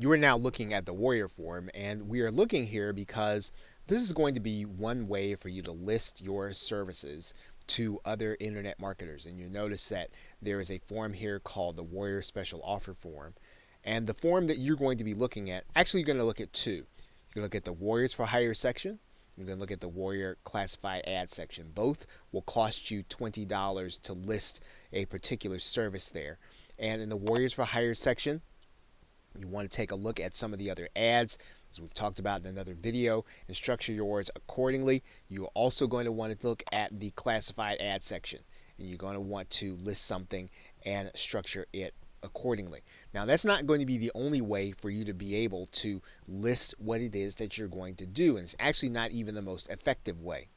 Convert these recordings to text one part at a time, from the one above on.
You are now looking at the Warrior form, and we are looking here because this is going to be one way for you to list your services to other internet marketers. And you notice that there is a form here called the Warrior Special Offer form. And the form that you're going to be looking at, actually, you're going to look at two. You're going to look at the Warriors for Hire section. You're going to look at the Warrior Classified Ad section. Both will cost you $20 to list a particular service there. And in the Warriors for Hire section, you want to take a look at some of the other ads, as we've talked about in another video, and structure yours accordingly. You're also going to want to look at the classified ad section, and you're going to want to list something and structure it accordingly. Now, that's not going to be the only way for you to be able to list what it is that you're going to do, and it's actually not even the most effective way.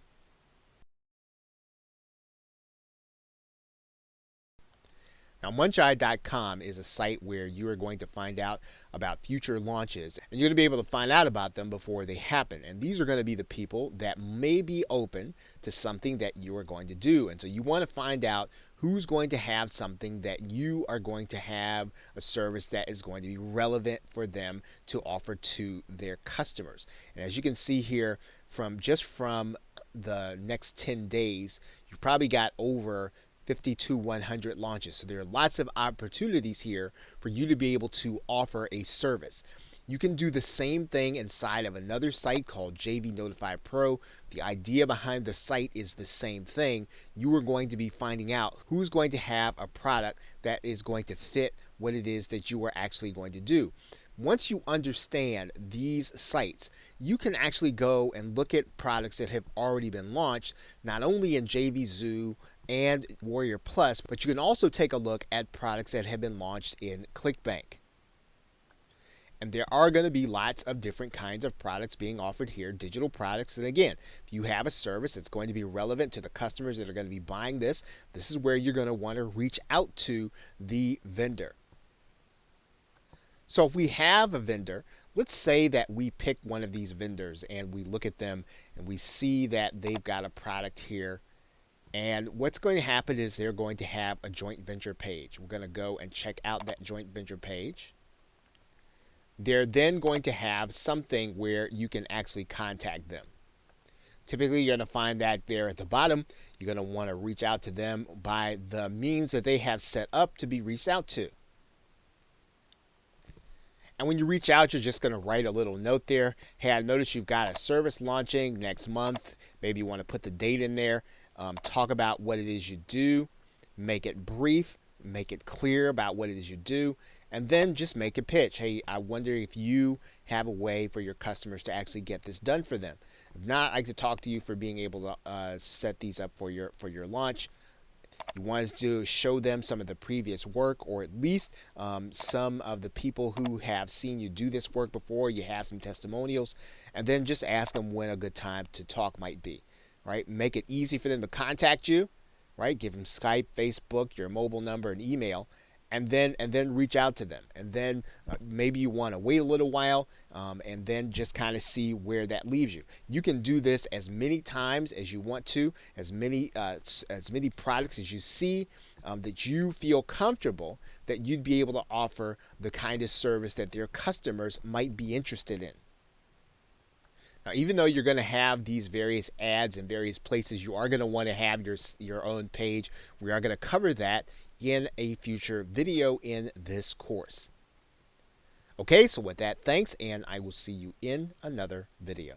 Now, monetized.com is a site where you are going to find out about future launches, and you're going to be able to find out about them before they happen. And these are going to be the people that may be open to something that you are going to do. And so you want to find out who's going to have something that you are going to have, a service that is going to be relevant for them to offer to their customers. And as you can see here, from the next 10 days, you've probably got over 100 launches. So there are lots of opportunities here for you to be able to offer a service. You can do the same thing inside of another site called JV Notify Pro. The idea behind the site is the same thing. You are going to be finding out who's going to have a product that is going to fit what it is that you are actually going to do. Once you understand these sites, you can actually go and look at products that have already been launched, not only in JV Zoo and Warrior Plus, but you can also take a look at products that have been launched in ClickBank. And there are going to be lots of different kinds of products being offered here, digital products. And again, if you have a service that's going to be relevant to the customers that are going to be buying this, this is where you're going to want to reach out to the vendor. So if we have a vendor, let's say that we pick one of these vendors and we look at them and we see that they've got a product here. And what's going to happen is they're going to have a joint venture page. We're going to go and check out that joint venture page. They're then going to have something where you can actually contact them. Typically, you're going to find that there at the bottom. You're going to want to reach out to them by the means that they have set up to be reached out to. And when you reach out, you're just going to write a little note there. Hey, I noticed you've got a service launching next month. Maybe you want to put the date in there. Talk about what it is you do. Make it brief. Make it clear about what it is you do. And then just make a pitch. Hey, I wonder if you have a way for your customers to actually get this done for them. If not, I like to talk to you for being able to set these up for your launch. You want to show them some of the previous work, or at least some of the people who have seen you do this work before. You have some testimonials, and then just ask them when a good time to talk might be. Right? Make it easy for them to contact you. Right? Give them Skype, Facebook, your mobile number, and email. And then reach out to them. And then maybe you want to wait a little while and then just kind of see where that leaves you. You can do this as many times as you want to, as many products as you see that you feel comfortable that you'd be able to offer the kind of service that their customers might be interested in. Now, even though you're going to have these various ads in various places, you are going to want to have your own page. We are going to cover that in a future video in this course. Okay, so with that, thanks, and I will see you in another video.